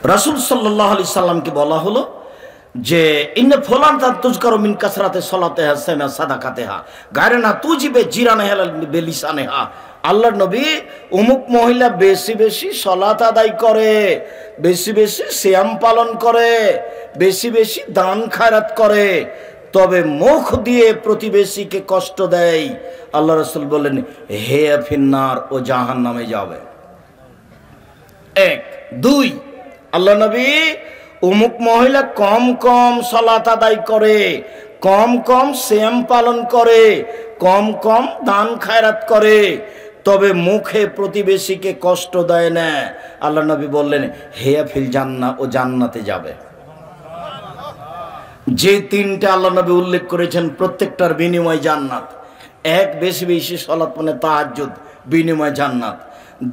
রাসূল সাল্লাল্লাহু আলাইহি সাল্লামকে বলা হলো যে ইন্না ফুলান তুজকারু মিন কাসরাতে সালাতিহা সামা সাদাকাতিহা গায়রানা তুজিবে জিরানাহা বিলিসানিহা। আল্লাহর নবী অমুক মহিলা বেশি বেশি সালাত আদায় করে, বেশি বেশি সিয়াম পালন করে, বেশি বেশি দান খায়রাত করে, তবে মুখ দিয়ে প্রতিবেশীকে কষ্ট দেয়। আল্লাহ রাসূল বললেন হে ফিন্নার, ও জাহান্নামে যাবে। এক। দুই, আল্লাহ নবী অমুক মহিলা কম কম সালাত আদায় করে, কম কম সিয়াম পালন করে, কম কম দান খায়রাত করে, তবে মুখে প্রতিবেশীকে কষ্ট দেয় না। আল্লাহ নবী বললেন হেয়া ফিল জান্নাহ, ও জান্নাতে যাবে। যে তিনটা আল্লাহ নবী উল্লেখ করেছেন প্রত্যেকটার বিনিময় জান্নাত। এক, বেশি বেশি সালাত মানে তাহাজ্জুদ, বিনিময় জান্নাত।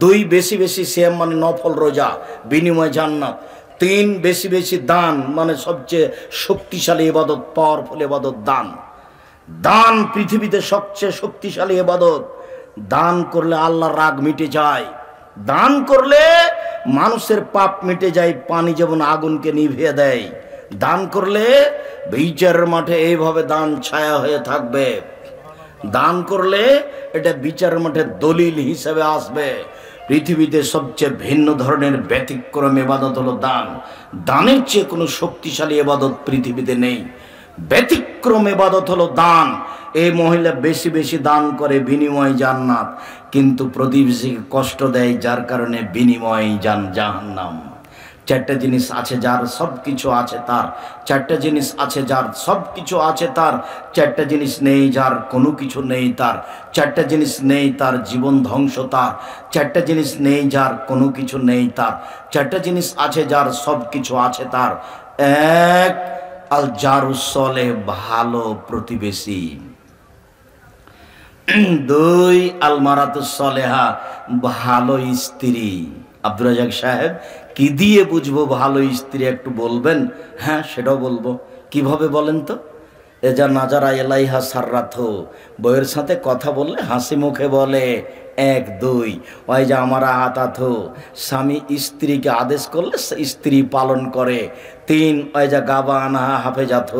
দুই, বেশি বেশি সিয়াম মানে নফল রোজা, বিনিময় জান্নাত। তিন, বেশি বেশি দান মানে সবচেয়ে শক্তিশালী ইবাদত, পাওয়ারফুল ইবাদত দান। দান পৃথিবীতে সবচেয়ে শক্তিশালী ইবাদত। দান করলে আল্লাহর রাগ মিটে যায়, দান করলে মানুষের পাপ মিটে যায়, পানি যেমন আগুনকে নিভিয়ে দেয়। দান করলে বিচারের মাঠে এইভাবে দান ছায়া হয়ে থাকবে। দান করলে এটা বিচারের মাঠে দলিল হিসেবে আসবে। পৃথিবীতে সবচেয়ে ভিন্ন ধরনের ব্যতিক্রম ইবাদত হলো দান। দানের চেয়ে কোনো শক্তিশালী ইবাদত পৃথিবীতে নেই। ব্যতিক্রম ইবাদত হলো দান। এই মহিলা বেশি বেশি দান করে, বিনিময় জান্নাত, কিন্তু প্রতিবেশীকে কষ্ট দেয়, যার কারণে বিনিময় জাহান্নাম। চারটা জিনিস আছে যার সব কিছু আছে তার, চারটা জিনিস আছে যার সব কিছু আছে তার, চারটা জিনিস নেই যার কোনো কিছু নেই তার, চারটা জিনিস নেই তার জীবন ধ্বংস তার, চারটা জিনিস নেই যার কোনো কিছু নেই তার, চারটা জিনিস আছে যার সব কিছু আছে তার। এক, আল জারুস সালেহ, ভালো প্রতিবেশী। দুই, আল মারাতুস সালেহা, ভালো স্ত্রী। আব্দুর রাজ্জাক সাহেব, কি দিয়ে বুঝবো ভালো স্ত্রী একটু বলবেন? হ্যাঁ, সেটাও বলবো। কিভাবে বলেন তো? এজা নাজারা এলাইহা সাররাথ, বউয়ের সাথে কথা বললে হাসি মুখে বলে। এক। দুই, ওই যে আমার আহাতাথ, স্বামী স্ত্রীকে আদেশ করলে স্ত্রী পালন করে। তিন, ওই যে গাবা আনাহা হাফেজাথ,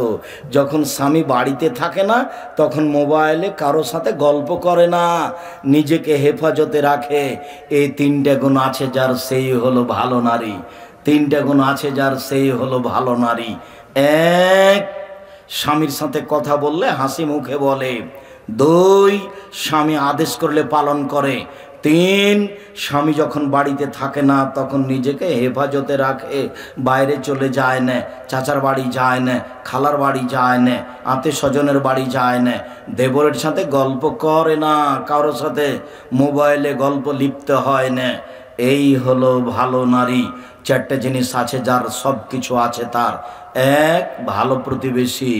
যখন স্বামী বাড়িতে থাকে না তখন মোবাইলে কারো সাথে গল্প করে না, নিজেকে হেফাজতে রাখে। এই তিনটে গুণ আছে যার, সেই হলো ভালো নারী। তিনটে গুণ আছে যার, সেই হলো ভালো নারী। এক, স্বামীর সাথে কথা বললে হাসি মুখে বলে। দুই, স্বামী আদেশ করলে পালন করে। তিন, স্বামী যখন বাড়িতে থাকে না তখন নিজেকে হেফাজতে রাখে, বাইরে চলে যায় না, চাচার বাড়ি যায় না, খালার বাড়ি যায় না, আত্মীয় স্বজনের বাড়ি যায় না, দেবরের সাথে গল্প করে না, কারোর সাথে মোবাইলে গল্প লিপ্ত হয় না। এই হলো ভালো নারী। চারটে জিনিস আছে যার, সব কিছু আছে তার। এক, ভালো প্রতিবেশী।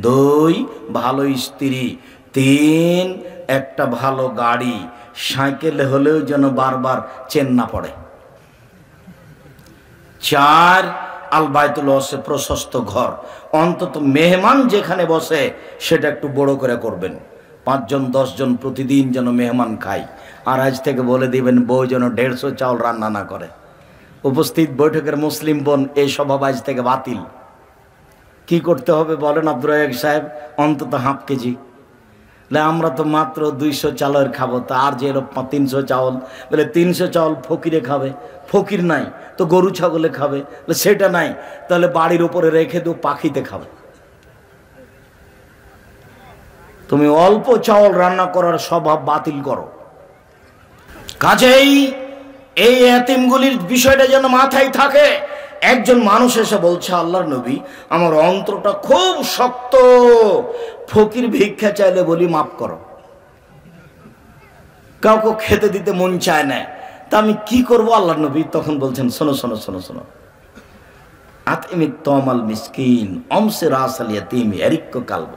দুই, ভালো স্ত্রী। তিন, একটা ভালো গাড়ি, সাইকেল হলেও যেন বারবার চেন না পড়ে। চার, আল বাইতুল ওয়াসে, প্রশস্ত ঘর। অন্তত মেহমান যেখানে বসে সেটা একটু বড় করে করবেন। 5 জন 10 জন প্রতিদিন যেন মেহমান খায়। আর আজ থেকে বলে দিবেন বউ যেন 150 চাউল রান্না না করে। উপস্থিত বৈঠকের মুসলিম বোন, এই স্বভাব আজ থেকে বাতিল। কি করতে হবে বলেন আব্দুর রাজ্জাক সাহেব? অন্তত হাফ কেজি। আমরা তো মাত্র 200 চালের খাবো, তা আর যে 300 চাউল, বলে 300 চাউল ফকিরে খাবে। ফকির নাই তো গরু ছাগলে খাবে, সেটা নাই তাহলে বাড়ির উপরে রেখে দিও, পাখিতে খাবে। তুমি অল্প চাউল রান্না করার স্বভাব বাতিল করো। কাজেই এই এতিমগুলির বিষয়টা যেন মাথায় থাকে। একজন মানুষ এসে বলছে, আল্লাহর নবী, আমার অন্তরটা খুব শক্ত, ফকির ভিক্ষা চাইলে বলি মাফ করো, কাউকে খেতে দিতে মন চায় না, তা আমি কি করবো আল্লাহর নবী? তখন বলছেন, শোনো শোনো শোনো শোনো, আতইমিত তমাল মিসকিন অমসে রাসাল ইয়াতিম ইয়ারিক্ক কালব,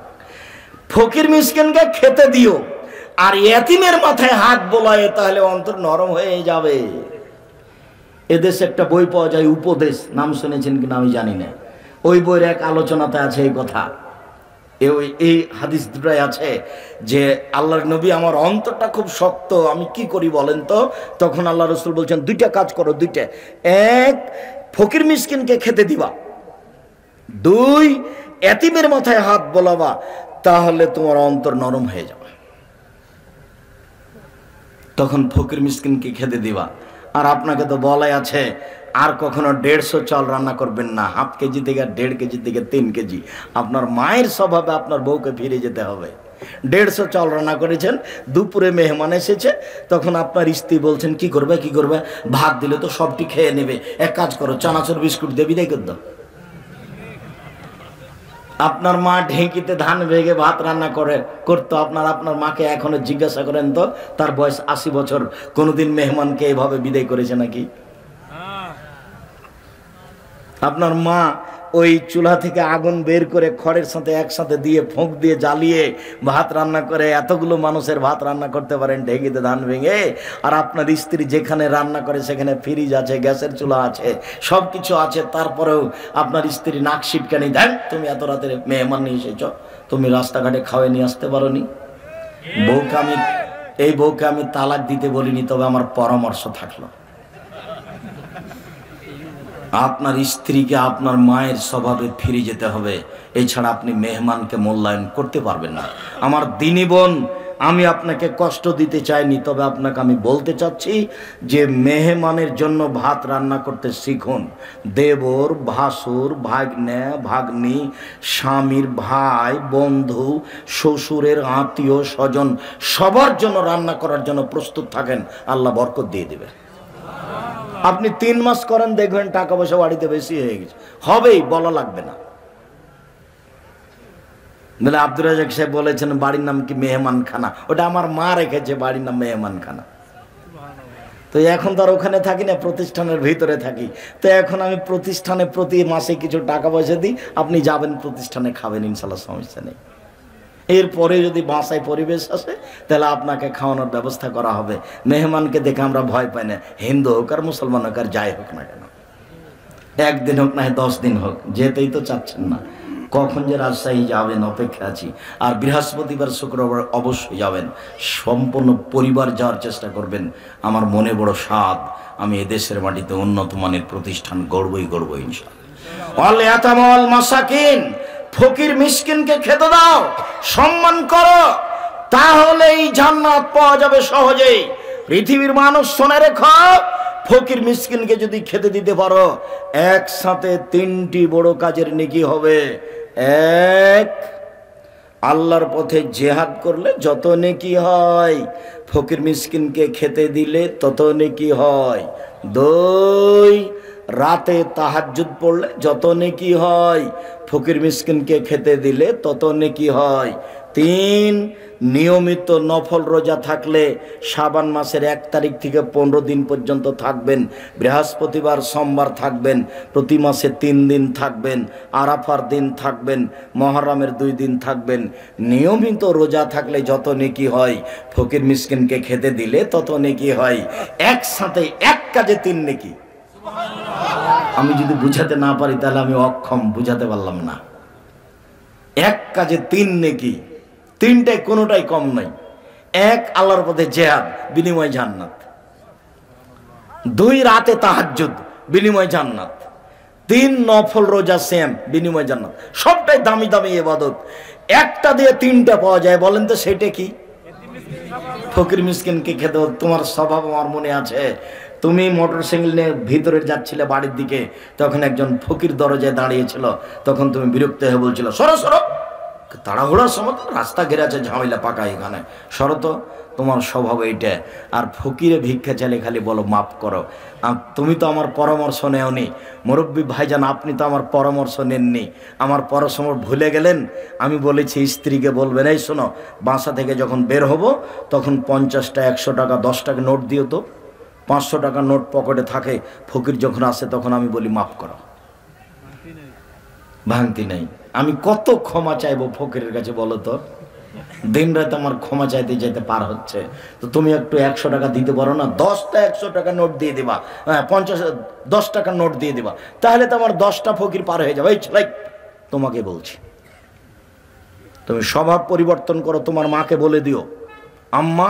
ফকির মিসকিনকে খেতে দিও আর ইয়াতিমের মাথায় হাত বোলায়, তাহলে অন্তর নরম হয়ে যাবে। এদেশে একটা বই পাওয়া যায়, উপদেশ, নাম শুনেছেন কিনা আমি জানি না। ওই বইয়ের এক আলোচনাতে আছে এই কথা, এই হাদিস দুটাই আছে যে আল্লাহর নবী, আমার অন্তরটা খুব শক্ত, আমি কি করি বলেন তো? তখন আল্লাহ রসুল বলছেন, দুইটা কাজ করো, দুইটা। এক, ফকির মিসকিনকে খেতে দিবা, 2 এতিমের মাথায় হাত বোলাবা, তাহলে তোমার অন্তর নরম হয়ে যাবে। তখন ফকির মিসকিনকে খেতে দিবা। আর আপনাকে তো বলাই আছে আর কখনো 150 চাল রান্না করবেন না, হাফ কেজি থেকে 1.5 কেজি থেকে 3 কেজি। আপনার মায়ের স্বভাবে আপনার বউকে ফিরে যেতে হবে। 150 চাল রান্না করেছেন, দুপুরে মেহমান এসেছে, তখন আপনার স্ত্রী বলছেন কি করবে কি করবে, ভাত দিলে তো সবটি খেয়ে নেবে, এক কাজ করো চানাচুর বিস্কুট দিয়ে বিদায় করে দাও। আপনার মা ঢেঁকিতে ধান ভেঙে ভাত রান্না করতো। আপনার মাকে এখনো জিজ্ঞাসা করেন তো, তার বয়স 80 বছর, কোনোদিন মেহমানকে এভাবে বিদায় করেছে নাকি? আপনার মা ওই চুলা থেকে আগুন বের করে খড়ের সাথে একসাথে দিয়ে ফোঁক দিয়ে জ্বালিয়ে ভাত রান্না করে, এতগুলো মানুষের ভাত রান্না করতে পারেন ঢেঁকিতে ধান ভেঙে। আর আপনার স্ত্রী যেখানে রান্না করে সেখানে ফ্রিজ আছে, গ্যাসের চুলা আছে, সব কিছু আছে, তারপরেও আপনার স্ত্রী নাক সিটকানি দেন, তুমি এত রাতে মেহমান নিয়ে এসেছ, তুমি রাস্তাঘাটে খাওয়াই নিয়ে আসতে পারোনি। বউকে আমি তালাক দিতে বলিনি, তবে আমার পরামর্শ থাকলো, আপনার স্ত্রীকে আপনার মায়ের স্বভাবে ফিরে যেতে হবে, এছাড়া আপনি মেহমানকে মূল্যায়ন করতে পারবেন না। আমার দিনী বোন, আমি আপনাকে কষ্ট দিতে চাইনি, তবে আপনাকে আমি বলতে চাচ্ছি যে মেহমানের জন্য ভাত রান্না করতে শিখুন। দেবর, ভাসুর, ভাগ্নে, ভাগ্নি, স্বামীর ভাই, বন্ধু, শ্বশুরের আত্মীয় স্বজন, সবার জন্য রান্না করার জন্য প্রস্তুত থাকেন, আল্লাহ বরকত দিয়ে দেবে। আপনি 3 মাস করেন, দেখবেন টাকা পয়সা বাড়িতে বেশি হয়ে গেছে, হবেই, বলা লাগবে না। বলে আব্দুর রাজাক সাহেব বলেছেন বাড়ির নাম কি মেহমানখানা, ওটা আমার মা রেখেছে, বাড়ির নাম মেহমানখানা। তো এখন তো আর ওখানে থাকি না, প্রতিষ্ঠানের ভিতরে থাকি। তো এখন আমি প্রতিষ্ঠানে প্রতি মাসে কিছু টাকা পয়সা দিই, আপনি যাবেন প্রতিষ্ঠানে, খাবেন, ইনশাল্লাহ সমস্যা নেই। এরপরে যদি বাসায় পরিবেশ আসে তাহলে আপনাকে খাওয়ানোর ব্যবস্থা করা হবে। মেহমানকে দেখে আমরা ভয় পাই না, হিন্দু হোক আর মুসলমান হোক আর যাই হোক না কেন, 1 দিন হোক না 10 দিন হোক, যেতেই তো চাচ্ছেন না। কখন যে রাজশাহী যাবেন অপেক্ষা আছি। আর বৃহস্পতিবার শুক্রবার অবশ্যই যাবেন, সম্পূর্ণ পরিবার যাওয়ার চেষ্টা করবেন। আমার মনে বড় স্বাদ, আমি এদেশের মাটিতে উন্নত মানের প্রতিষ্ঠান গড়বই ইনশাআল্লাহ। মাসাকিন, ফকির মিসকিনকে খেতে দাও, সম্মান করো, তাহলেই জান্নাত পাওয়া যাবে সহজেই। পৃথিবীর মানুষ শুনে রেখো, ফকির মিসকিনকে যদি খেতে দিতে পারো, একসাথে 3টি বড় কাজের নেকি হবে। 1, আল্লাহর পথে জিহাদ করলে যত নেকি হয়, ফকির মিসকিনকে খেতে দিলে তত নেকি হয়। 2, রাতে তাহাজ্জুদ পড়লে যত নেকি হয়, ফকির মিসকিনকে খেতে দিলে তত নেকি হয়। 3, নিয়মিত নফল রোজা থাকলে শাবান মাসের 1 তারিখ থেকে 15 দিন পর্যন্ত থাকবেন, বৃহস্পতিবার সোমবার থাকবেন, প্রতি মাসে 3 দিন থাকবেন, আরাফার দিন থাকবেন, মুহররমের 2 দিন থাকবেন। নিয়মিত রোজা থাকলে যত নেকি হয়, ফকির মিসকিনকে খেতে দিলে তত নেকি হয়। একসাথে এক কাজে 3 নেকি। আমি যদি বুঝাতে না পারি তাহলে আমি অক্ষম, বুঝাতে পারলাম না। 1 কাজে 3 নেকি, 3টায় কোনোটাই কম নাই। 1, আল্লাহর পথে জিহাদ, বিনিময় জান্নাত। 2, রাতে তাহাজ্জুদ, বিনিময় জান্নাত। 3, নফল রোজা সিয়াম, বিনিময় জান্নাত। সবটাই দামি দামি ইবাদত, একটা দিয়ে 3টা পাওয়া যায়। বলেন তো সেটা কি? ফকির মিসকিনকে খেতে। তোমার স্বভাব আমার মনে আছে, তুমি মোটরসাইকেল নিয়ে ভিতরে যাচ্ছিলে বাড়ির দিকে, তখন একজন ফকির দরজায় দাঁড়িয়েছিল, তখন তুমি বিরক্ত হয়ে বলছিল সরো সরো, তাড়াহুড়ার সময় রাস্তা ঘেরে আছে, ঝামেলা পাকা, এখানে সরো তো। তোমার স্বভাব এইটা। আর ফকিরে ভিক্ষা চাইলে খালি বলো মাফ করো। তুমি তো আমার পরামর্শ নেওনি মুরব্বী ভাইজান, আপনি তো আমার পরামর্শ নেননি, আমার পরামর্শ ভুলে গেলেন। আমি বলেছি স্ত্রীকে বলবেন, এই শোনো, বাসা থেকে যখন বের হব তখন 50টা 100 টাকা 10 টাকা নোট দিও তো, 500 টাকা নোট পকেটে থাকে, ফকির যখন আসে তখন আমি বলি মাফ করো, ভাঙতি নেই। আমি কত ক্ষমা চাইবো ফকিরের কাছে বলো তো? দিন রাত আমার ক্ষমা চাইতে চাইতে পার হচ্ছে। তো তুমি একটু 100 টাকা দিতে পারো না? 10টা 100 টাকা নোট দিয়ে দিবা, 10 টাকা নোট দিয়ে দিবা, তাহলে তো আমার 10টা ফকির পার হয়ে যাবে। এই ছেলে, তোমাকে বলছি, তুমি স্বভাব পরিবর্তন করো। তোমার মাকে বলে দিও, আম্মা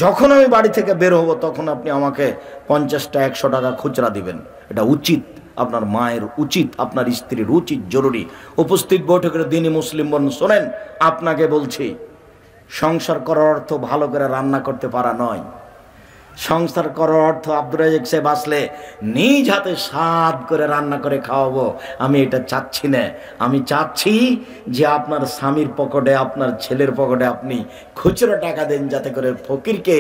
যখন আমি বাড়ি থেকে বের হব তখন আপনি আমাকে 50টা 100 টাকা খুচরা দিবেন, এটা উচিত। আপনার মায়ের উচিত, আপনার স্ত্রীর উচিত, জরুরি। উপস্থিত বৈঠকের দিনই মুসলিম বোন শোনেন, আপনাকে বলছি, সংসার করার অর্থ ভালো করে রান্না করতে পারা নয়। সংসার করার অর্থ আব্দুর রাজ্জাক সাহেব আসলে নিজ হাতে স্বাদ করে রান্না করে খাওয়াবো, আমি এটা চাচ্ছি না। আমি চাচ্ছি যে আপনার স্বামীর পকেটে, আপনার ছেলের পকেটে আপনি খুচরো টাকা দেন, যাতে করে ফকিরকে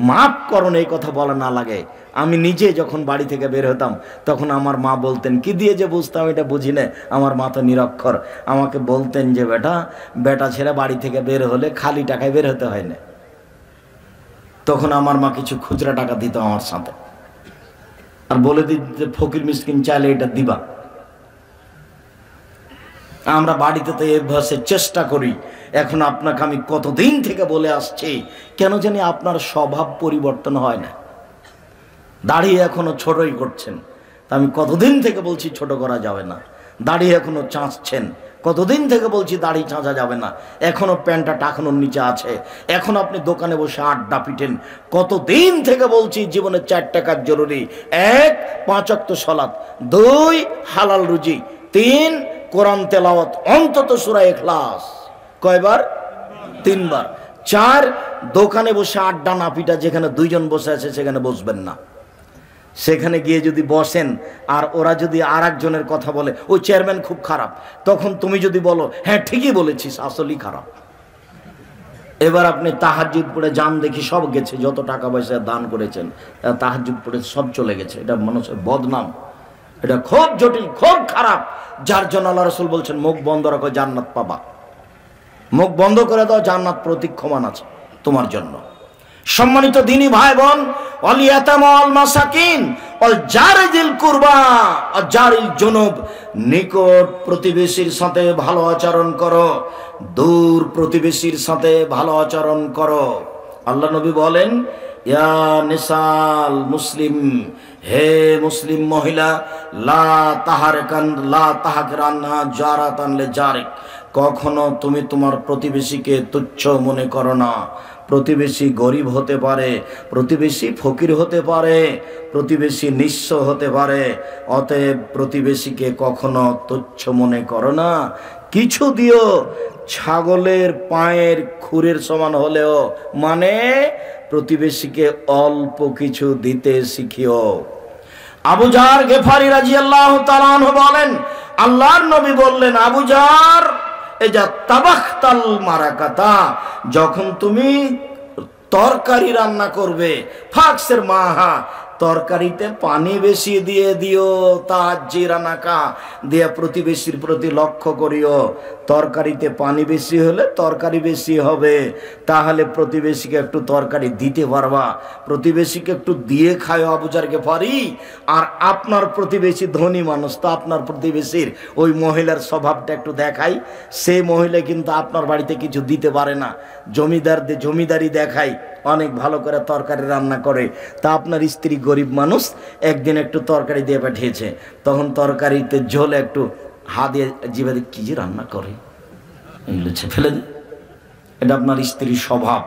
মাফ করুন এই কথা বলা না লাগে। আমি নিজে যখন বাড়ি থেকে বের হতাম তখন আমার মা বলতেন, কি দিয়ে যে বুঝতাম এটা বুঝি না, আমার মা তো নিরক্ষর, আমাকে বলতেন যে বেটা ছেড়ে বাড়ি থেকে বের হলে খালি টাকায় বের হতে হয় না। তখন আমার মা কিছু খুচরা টাকা দিত আমার সাথে, আর বলে দিত যে ফকির মিসকিন চাইলে এটা দিবা। আমরা বাড়িতে তো এই ভাষে চেষ্টা করি। এখন আপনাকে আমি কতদিন থেকে বলে আসছি, কেন জানি আপনার স্বভাব পরিবর্তন হয় না। দাড়ি এখনো ছোটই করছেন, তা আমি কতদিন থেকে বলছি ছোট করা যাবে না। দাড়ি এখনো চাঁচছেন, কতদিন থেকে বলছি দাড়ি চাঁচা যাবে না, এখনো প্যান্টটা টাকানোর নিচে আছে। এখন আপনি দোকানে বসে আড্ডা পিটেন, কতদিন থেকে বলছি জীবনে 4 টাকার জরুরি। 1 5 ওয়াক্ত সালাত, 2 হালাল রুজি, 3 কোরআন তেলাওয়াত, অন্তত সূরা ইখলাস। কয়বার? 3 বার। 4 দোকানে বসে আড্ডা না পিটা, যেখানে 2 জন বসে আছে সেখানে বসবেন না। সেখানে গিয়ে যদি বসেন আর ওরা যদি আর একজনের কথা বলে, ওই চেয়ারম্যান খুব খারাপ, তখন তুমি যদি বলো হ্যাঁ ঠিকই বলেছিস, আসলেই খারাপ। এবার আপনি তাহাজ্জুদ পড়ে যান দেখি সব গেছে, যত টাকা পয়সা দান করেছেন তাহাজ্জুদ পড়ে সব চলে গেছে। এটা মানুষের বদনাম, এটা খুব জটিল, খুব খারাপ। যার জন্য আল্লাহ রাসূল বলছেন মুখ বন্ধ রাখো, জান্নাত পাবা। মুখ বন্ধ করে দাও, জান্নাত প্রতীক্ষমান আছে তোমার জন্য। সম্মানিত দিনী ভাই বোন, ওয়াল ইয়াতামা ওয়াল মাসাকিন ওয়াল জারিল কুরবা ওয়াল জারিল জুনুব, নিকট প্রতিবেশীর সাথে ভালো আচরণ করো, দূর প্রতিবেশীর সাথে ভালো আচরণ করো। আল্লাহ নবী বলেন, ইয়া নিসাল মুসলিম, হে মুসলিম মহিলা, লা তাহাকরান জারাতান লিজারিক, কখনো তুমি তোমার প্রতিবেশীকে তুচ্ছ মনে করো না। প্রতিবেশী গরিব হতে পারে, প্রতিবেশী ফকির হতে পারে, প্রতিবেশী নিঃস্ব হতে পারে, অতএব প্রতিবেশীকে কখনো তুচ্ছ মনে করো না। কিছু দিও, ছাগলের পায়ের খুরের সমান হলেও, মানে প্রতিবেশীকে অল্প কিছু দিতে শিখিও। আবু জার গেফারি রাদিয়াল্লাহু তাআলা আনহু বলেন, আল্লাহর নবী বললেন, আবু জার এজা তাবাখতাল মারাকাতা, যখন তুমি তরকারি রান্না করবে, ফাকসের মাহা, তরকারিতে পানি বেশি দিয়ে দিও, তাজিরানাকা দিয়ে প্রতিবেশীর প্রতি লক্ষ্য করিও। তরকারিতে পানি বেশি হলে তরকারি বেশি হবে, তাহলে প্রতিবেশীকে একটু তরকারি দিতে পারবা, প্রতিবেশীকে একটু দিয়ে খায় আবু জার গেফারি। আর আপনার প্রতিবেশী ধনী মানুষ, তো আপনার প্রতিবেশীর ওই মহিলার স্বভাবটা একটু দেখাই। সেই মহিলা কিন্তু আপনার বাড়িতে কিছু দিতে পারে না, জমিদারি দেখায়, অনেক ভালো করে তরকারি রান্না করে। তা আপনার স্ত্রী গরিব মানুষ, একদিন একটু তরকারি দিয়ে পাঠিয়েছে, তখন তরকারিতে ঝোলে একটু হাত দিয়ে জিভে কি যে রান্না করে, এগুলো ফেলে দে। এটা আপনার স্ত্রীর স্বভাব,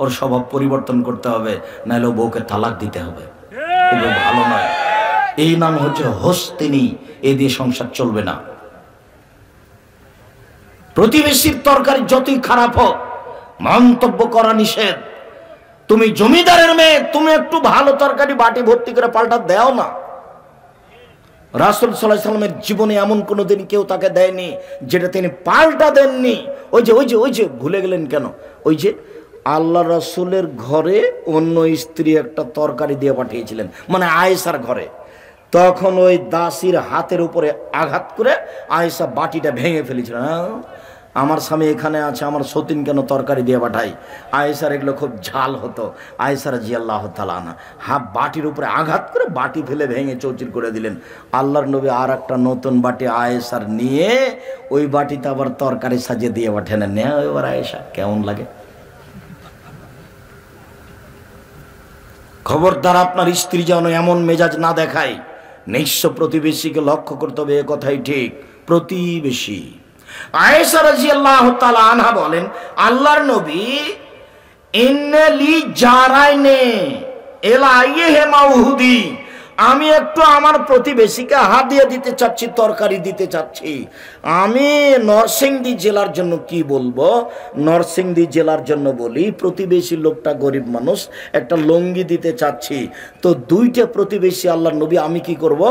ওর স্বভাব পরিবর্তন করতে হবে, নাহলে বউকে তালাক দিতে হবে। এগুলো ভালো নয়। এই নাম হচ্ছে হস্তিনী, এ দিয়ে সংসার চলবে না। প্রতিবেশীর তরকারি যতই খারাপ হোক মন্তব্য করা নিষেধ। তুমি জমিদারের মেয়ে, তুমি একটু ভালো তরকারি বাটি ভর্তি করে পাল্টা দাও না। রাসূল সাল্লাল্লাহু আলাইহি ওয়াসাল্লামের জীবনে এমন কোনোদিন কেউ তাকে দেয়নি যেটা তিনি পাল্টা দেননি। ওই যে ভুলে গেলেন কেন? ওই যে আল্লাহ রাসূলের ঘরে অন্য স্ত্রী একটা তরকারি দিয়ে পাঠিয়েছিলেন, মানে আয়েশার ঘরে। তখন ওই দাসীর হাতের উপরে আঘাত করে আয়েশা বাটিটা ভেঙে ফেলেছিলেন। আমার স্বামী এখানে আছে, আমার সতীন কেন তরকারি দিয়ে পাঠাই? আয়েশার এগুলো খুব ঝাল হতো। আয়েশা রাদিয়াল্লাহু তাআলা আনহা বাটির উপরে আঘাত করে বাটি ফেলে ভেঙে চৌচির করে দিলেন। আল্লাহর নবী আর একটা নতুন বাটি আয়েশার নিয়ে ওই বাটিতে আবার তরকারি সাজিয়ে দিয়ে পাঠালেন। নেও এবার আয়েশা, কেমন লাগে? খবরদার আপনার স্ত্রী যেন এমন মেজাজ না দেখায়। নিঃস্ব প্রতিবেশীকে লক্ষ্য করতে হবে, এ কথাই ঠিক। প্রতিবেশী আয়েশা রাদিয়াল্লাহু তাআলা আনহা বলেন, আল্লাহর নবী ইন্নালি জারাইনে এলাইহে মাউহুদি, আমি একটু আমার প্রতিবেশীকে হাদিয়া দিতে চাচ্ছি, তরকারি দিতে চাচ্ছি, আমি নরসিংদী জেলার জন্য কি বলবো? নরসিংদী জেলার জন্য বলি, প্রতিবেশী লোকটা গরিব মানুষ, একটা লুঙ্গি দিতে চাচ্ছি। তো দুইটা প্রতিবেশী আল্লাহর নবী, আমি কি করব?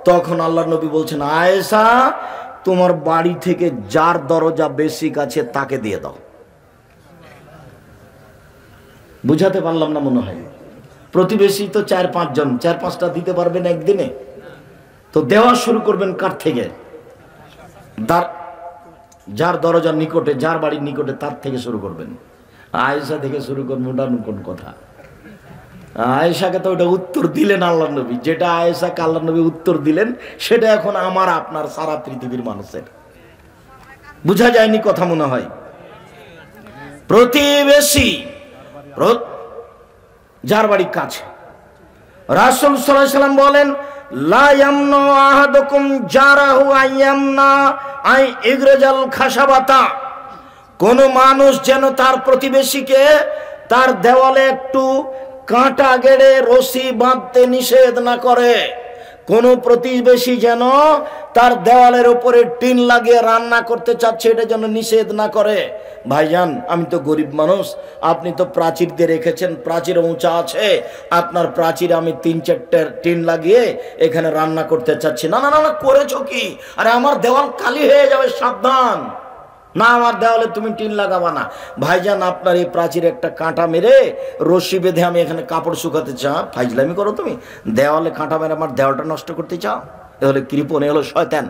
তখন আল্লাহর নবী বলছেন, আয়েশা তোমার বাড়ি থেকে যার দরজা বেশি কাছে তাকে দিয়ে দাও। বুঝাতে পারলাম না মনে হয়? প্রতিবেশী তো 4-5 জন, 4-5টা দিতে পারবেন একদিনে? তো দেওয়া শুরু করবেন কার থেকে? যার দরজার নিকটে, যার বাড়ির নিকটে, তার থেকে শুরু করবেন। আয়েশা থেকে শুরু করবেন, ওটা কোন কথা? আয়েশাকে তো ওটা উত্তর দিলেন আল্লাহর নবী, যেটা আয়েশাকে আল্লাহর নবী উত্তর দিলেন সেটা এখন আমার আপনার সারা পৃথিবীর মানুষের। বুঝা যায়নি কথা মনে হয়? প্রতিবেশী যার বাড়ি কাছে, রাসূল সাল্লাল্লাহু আলাইহি সাল্লাম বলেন, লা ইয়ামনু আহাদুকুম জারাহু আইয়ামনা আই ইগরাজাল খাশাবাতা। কোন মানুষ যেন তার প্রতিবেশীকে তার দেওয়ালে একটু কাঁটা গেড়ে রশি বাঁধতে নিষেধ না করে। কোন প্রতিবেশী যেন তার দেওয়ালের উপরে টিন লাগিয়ে রান্না করতে চাচ্ছে, এটা যেন নিষেধ না করে। ভাইজান, আমি তো গরিব মানুষ, আপনি তো প্রাচীর দিয়ে রেখেছেন, প্রাচীর উঁচা আছে, আপনার প্রাচীর আমি 3-4টা টিন লাগিয়ে এখানে রান্না করতে চাচ্ছি। না না না, করেছো কি? আরে আমার দেওয়াল কালি হয়ে যাবে, সাবধান। না, আমার দেওয়ালে তুমি টিন লাগাবা না। ভাইজান, আপনার এই প্রাচীর একটা কাঁটা মেরে রশি বেঁধে আমি এখানে কাপড় শুকাতে চাও, ফাইজলামি করো তুমি? দেওয়ালে কাঁটা মেরে আমার দেওয়ালটা নষ্ট করতে চাও? এ হলো কৃপণ, এ হলো শয়তান।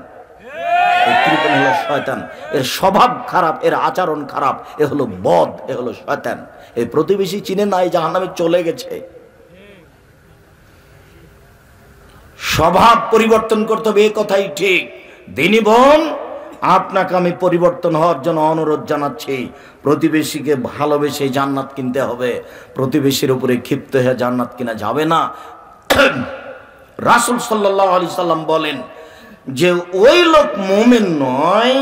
এই কৃপণ হলো শয়তান, এর স্বভাব খারাপ, এর আচরণ খারাপ, এ হলো বদ, এ হলো শয়তান। এই প্রতিবেশী চিনে নাই, জাহান্নামে চলে গেছে। স্বভাব পরিবর্তন করতে হবে, এই কথাই ঠিক। দিনী বোন, আপনাকে আমি পরিবর্তন হওয়ার জন্য অনুরোধ জানাচ্ছি। প্রতিবেশীকে ভালোবেসে জান্নাত কিনতে হবে, প্রতিবেশীর উপরে ক্ষিপ্ত হয়ে জান্নাত কিনা যাবে না। রাসূল সাল্লাল্লাহু আলাইহি সাল্লাম বলেন যে ওই লোক মুমিন নয়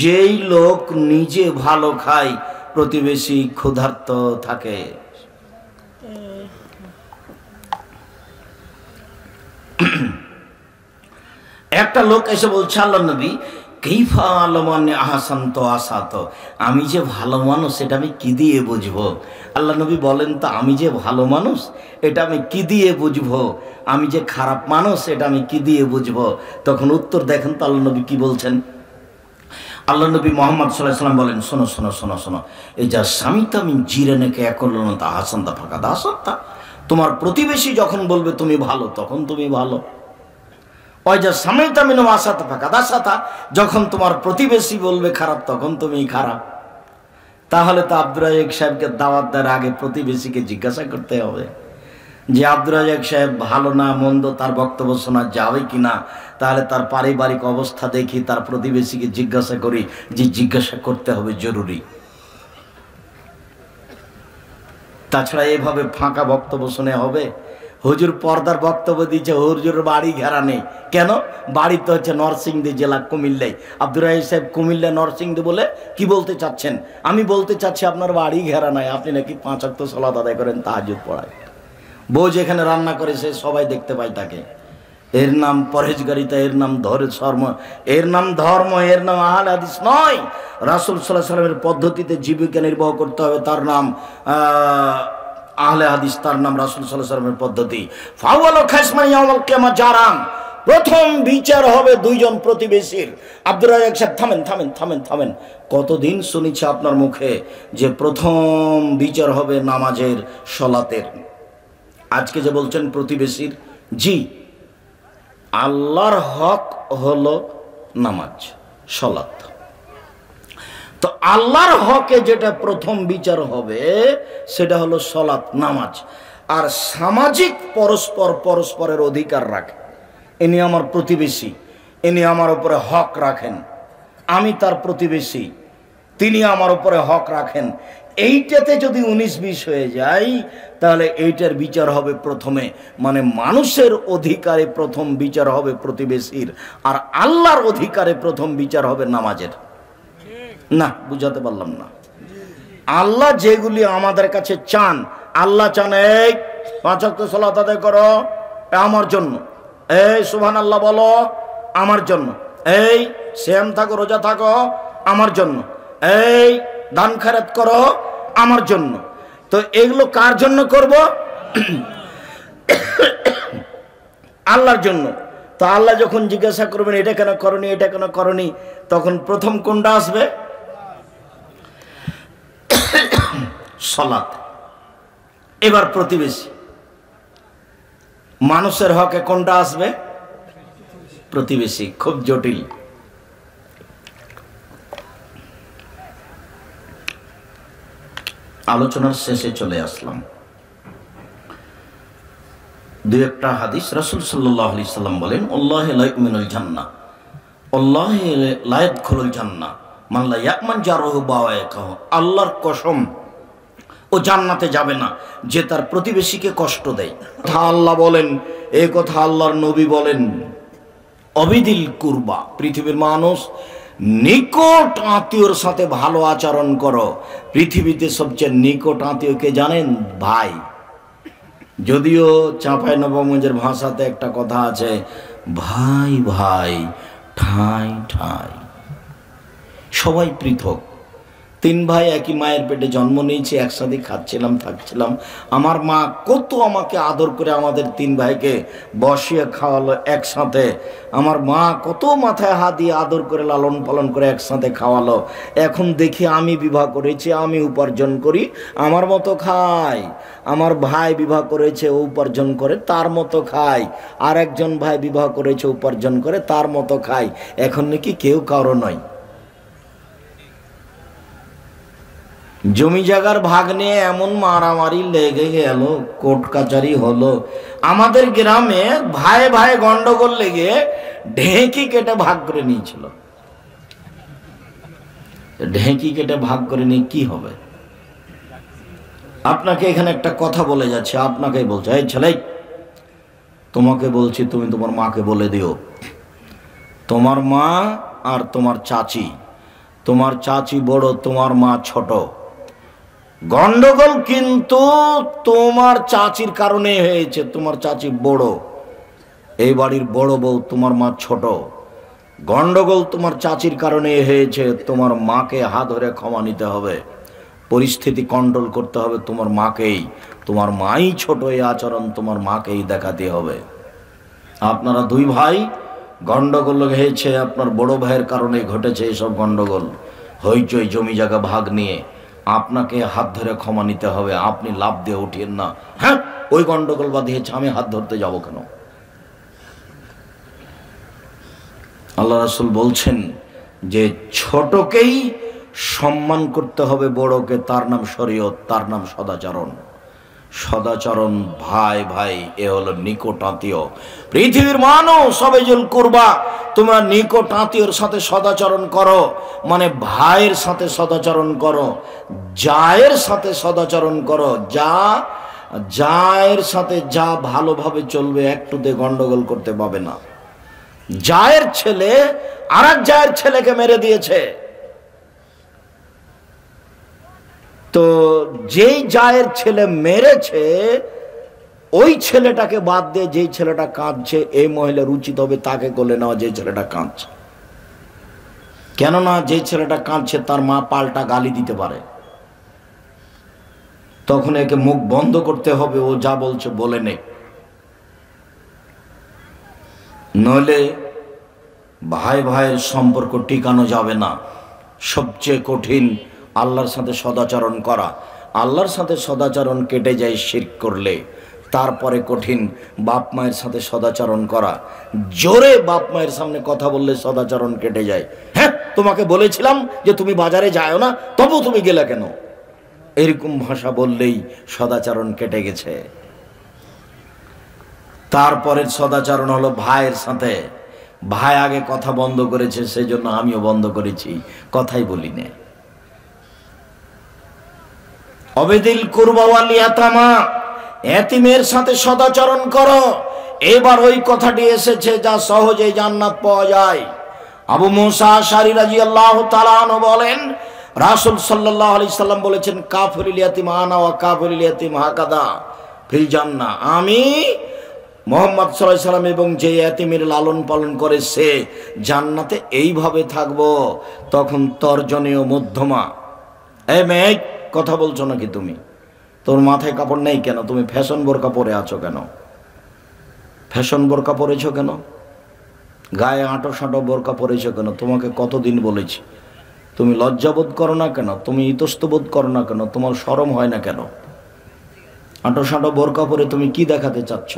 যেই লোক নিজে ভালো খায়, প্রতিবেশী ক্ষুধার্ত থাকে। একটা লোক এসে বলছে, আল্লাহর নবী, কাইফা আলমানে আহসান্ত আসাত, আমি যে ভালো মানুষ এটা আমি কি দিয়ে বুঝবো? আল্লাহ নবী বলেন, তো আমি যে ভালো মানুষ এটা আমি কি দিয়ে বুঝবো? আমি যে খারাপ মানুষ এটা আমি কি দিয়ে বুঝবো? তখন উত্তর দেখেন তো আল্লাহ নবী কি বলছেন। আল্লাহ নবী মুহাম্মদ সাল্লাল্লাহু আলাইহি ওয়াসাল্লাম বলেন, শোনো শোনো শোনো শোনো, এই যা স্বামীটা আমি জিরানেকে একলনতা হাসান্তা ফাঁকা দাসত্তা, তোমার প্রতিবেশী যখন বলবে তুমি ভালো, তখন তুমি ভালো। ওই যা স্বামীটা মিনো আসাতা ফাঁকা দাসাতা, যখন তোমার প্রতিবেশী বলবে খারাপ, তখন তুমি খারাপ। তাহলে তো আব্দুর রাজ্জাক সাহেবকে দাওয়াত দেওয়ার আগে প্রতিবেশীকে জিজ্ঞাসা করতে হবে যে আব্দুর রাজ্জাক সাহেব ভালো না মন্দ, তার বক্তব্য শোনা যাবে কিনা। তাহলে তার পারিবারিক অবস্থা দেখি, তার প্রতিবেশীকে জিজ্ঞাসা করি, যে জিজ্ঞাসা করতে হবে জরুরি। তাছাড়া এভাবে ফাঁকা বক্তব্য শুনে হবে? হুজুর পর্দার বক্তব্য দিচ্ছে, হুজুর বাড়ি ঘেরা নেই কেন? বাড়ি তো হচ্ছে নরসিংদী জেলা, কুমিল্লায়। আব্দুর রাজ্জাক সাহেব কুমিল্লা নরসিংদী বলে কি বলতে চাচ্ছেন? আমি বলতে চাচ্ছি আপনার বাড়ি ঘেরা নাই, আপনি নাকি 5 ওয়াক্ত সালাত আদায় করেন, তাহাজ্জুদ পড়ায়। বউ যেখানে রান্না করে সে সবাই দেখতে পায় তাকে। এর নাম পরহেজগারিতা, এর নাম ধর্ম, এর নাম ধর্ম, এর নাম আহলে হাদিস নয়। রাসূল সাল্লাল্লাহু আলাইহি ওয়াসাল্লামের পদ্ধতিতে জীবিকা নির্বাহ করতে হবে, তার নাম আহলে হাদিস, তার নাম রাসূল সাল্লাল্লাহু আলাইহি ওয়াসাল্লামের পদ্ধতি। ফাওয়ালু খাসমান ইয়াউমাল কিয়ামা জারান, প্রথম বিচার হবে 2 জন প্রতিবেশীর। আব্দুর রাজ্জাক সাহেব, থামেন থামেন থামেন থামেন, কতদিন শুনেছি আপনার মুখে যে প্রথম বিচার হবে নামাজের, সালাতের। আজকে যে বলছেন প্রতিবেশীর, জি, আল্লাহর হক হলো নামাজ, সালাত। তো আল্লাহর হকে যেটা প্রথম বিচার হবে সেটা হলো সালাত, নামাজ। আর সামাজিক পরস্পরের অধিকার রাখে। ইনি আমার প্রতিবেশী, ইনি আমার উপরে হক রাখেন, আমি তার প্রতিবেশী, তিনি আমার উপরে হক রাখেন। এইটাতে যদি 19-20 হয়ে যায়, তাহলে এইটার বিচার হবে প্রথমে, মানে মানুষের অধিকারে প্রথম বিচার হবে প্রতিবেশীর, আর আল্লাহর অধিকারে প্রথম বিচার হবে নামাজের। না, বুঝাতে পারলাম না? আল্লাহ যেগুলি আমাদের কাছে চান, আল্লাহ চান এই 5 ওয়াক্ত সালাত আদায় করো, আমার জন্য। এই সুবহানাল্লাহ বলো, আমার জন্য। এই সিয়াম থাকো, রোজা থাকো, আমার জন্য। এই দান খয়রাত করো, আমার জন্য। তো এগুলো কার জন্য করব? আল্লাহর জন্য। তো আল্লাহ যখন জিজ্ঞাসা করবেন এটা কেন করনি, এটা কেন করনি, তখন প্রথম কোনটা আসবে? সালাত। এবার প্রতিবেশী, মানুষের হকে কোনটা আসবে? প্রতিবেশী। খুব জটিল। আলোচনার শেষে চলে আসলাম। দুই একটা হাদিস। রাসূল সাল্লাল্লাহু আলাইহি সাল্লাম বলেন, আল্লাহু লা ইউমিনুল জান্নাহ, আল্লাহু লা ইয়াদখুলুল জান্নাহ মান লা ইয়ামান জারহু বাওয়াইকাহু। আল্লাহর কসম, ও জান্নাতে যাবে না যে তার প্রতিবেশীকে কষ্ট দেয়। কথা আল্লাহ বলেন, এই কথা আল্লাহর নবী বলেন। অবিদিল কুরবা, পৃথিবীর মানুষ, নিকট আত্মীয়র সাথে ভালো আচরণ করো। পৃথিবীতে সবচেয়ে নিকট আত্মীয়কে জানেন? ভাই। যদিও চাঁপাইনবাবগঞ্জের ভাষাতে একটা কথা আছে, ভাই ভাই ঠাই ঠাই। সবাই পৃথক। তিন ভাই একই মায়ের পেটে জন্ম নিয়েছি, একসাথে খাচ্ছিলাম, থাকছিলাম। আমার মা কত আমাকে আদর করে আমাদের তিন ভাইকে বসিয়ে খাওয়ালো একসাথে। আমার মা কত মাথায় হাত দিয়ে আদর করে লালন পালন করে একসাথে খাওয়ালো। এখন দেখি আমি বিবাহ করেছি, আমি উপার্জন করি, আমার মতো খাই। আমার ভাই বিবাহ করেছে, ও উপার্জন করে তার মতো খাই। আর একজন ভাই বিবাহ করেছে, উপার্জন করে তার মতো খাই। এখন নাকি কেউ কারো নয়। জমি জায়গার ভাগ নিয়ে এমন মারামারি লেগে গেল, কোর্ট কাচারি হলো। আমাদের গ্রামে ভাই ভাই গন্ডগোল লেগে ঢেঁকি কেটে ভাগ করে নিয়েছিল। ঢেঁকি কেটে ভাগ করে নিয়ে কি হবে? আপনাকে এখানে একটা কথা বলে যাচ্ছে, আপনাকেই বলছে, এই ছেলে, তোমাকে বলছি, তুমি তোমার মাকে বলে দিও, তোমার মা আর তোমার চাচি, তোমার চাচি বড়, তোমার মা ছোট। গন্ডগোল কিন্তু তোমার চাচির কারণে হয়েছে। তোমার চাচি বড়, এই বাড়ির বড় বউ, তোমার মা ছোট। গন্ডগোল তোমার চাচির কারণে হয়েছে। তোমার মাকে হাত ধরে ক্ষমা নিতে হবে, পরিস্থিতি কন্ট্রোল করতে হবে তোমার মাকেই। তোমার মাই ছোট, এই আচরণ তোমার মাকেই দেখাতে হবে। আপনারা দুই ভাই, গন্ডগোল হয়েছে আপনার বড় ভাইয়ের কারণে ঘটেছে এইসব গন্ডগোল, হইচই জমি জায়গা ভাগ নিয়ে। আপনাকে হাত ধরে ক্ষমা নিতে হবে, আপনি লাভ দিয়ে উঠিয়েন না, হ্যাঁ ওই গন্ডগোল বাঁধিয়েছে, আমি হাত ধরতে যাব কেন? আল্লাহ রাসূল বলছেন যে ছোটকেই সম্মান করতে হবে, বড়কে। তার নাম শরীয়ত, তার নাম সদাচরণ। সদাচরণ, ভাই ভাই, এ হলো নিকট আত্মীয়। পৃথিবীর মানুষ সবাইজুল কুরবা, তোমরা নিকট আত্মীয়র সাথে সদাচরণ করো, মানে ভাইয়ের সাথে সদাচরণ করো, জায়ের সাথে সদাচরণ করো। জায়ের সাথে যা ভালোভাবে চলবে, একটুতে গন্ডগোল করতে পাবে না। জায়ের ছেলে আরেক জায়ের ছেলেকে মেরে দিয়েছে, তো যেই জায়ের ছেলে মেরেছে ওই ছেলেটাকে বাদ দিয়ে যেই ছেলেটা কাঁদছে, এই মহিলার উচিত হবে তাকে কোলে নেওয়া, যে ছেলেটা কাঁদছে। কেননা যে ছেলেটা কাঁদছে তার মা পাল্টা গালি দিতে পারে, তখন একে মুখ বন্ধ করতে হবে, ও যা বলছে বলে নে। নইলে ভাই ভাইয়ের সম্পর্ক টিকানো যাবে না। সবচেয়ে কঠিন আল্লাহর সাথে সদাচরণ করা। আল্লাহর সাথে সদাচরণ কেটে যায় শিরক করলে। তারপরে কঠিন বাপ মায়ের সাথে সদাচরণ করা। জোরে বাপ মায়ের সামনে কথা বললে সদাচরণ কেটে যায়। হ্যাঁ, তোমাকে বলেছিলাম যে তুমি বাজারে যাও না, তবু তুমি গেলে কেন? এরকম ভাষা বললেই সদাচরণ কেটে গেছে। তারপরের সদাচরণ হলো ভাইয়ের সাথে। ভাই আগে কথা বন্ধ করেছে, সেই জন্য আমিও বন্ধ করেছি, কথাই বলি না। অবেদিল কুরবা ওয়াল ইয়াতামা, এতিমের সাথে সদাচরণ করো। এবার ওই কথাটি এসেছে যা সহজেই জান্নাত পাওয়া যায়। আবু মুসা আশআরী রাদিয়াল্লাহু তাআলা আনহু বলেন, রাসূল সাল্লাল্লাহু আলাইহি সাল্লাম বলেছেন, কাফিরুল ইয়াতিম আনা ওয়া কাফিরুল ইয়াতিম হাকাদা ফিল জান্নাহ। আমি মুহাম্মদ সাল্লাল্লাহু আলাইহি সাল্লাম এবং যে এতিমের লালন পালন করে সে জান্নাতে এইভাবে থাকবো। তখন তর্জনীয় মধ্যমা, এই মেয়ে কথা বলছো নাকি তুমি? তোর মাথায় কাপড় নেই কেন? তুমি ফ্যাশন বোরকা পরে আছো কেন? ফ্যাশন বোরকা পরেছো কেন? গায়ে আঁটো সাঁটো বোরকা পরেছো কেন? তোমাকে কতদিন বলেছি? তুমি লজ্জাবোধ করো না কেন? তুমি ইতস্তবোধ করো না কেন? তোমার শরম হয় না কেন? আঁটো সাঁটো বোরকা পরে তুমি কি দেখাতে চাচ্ছ?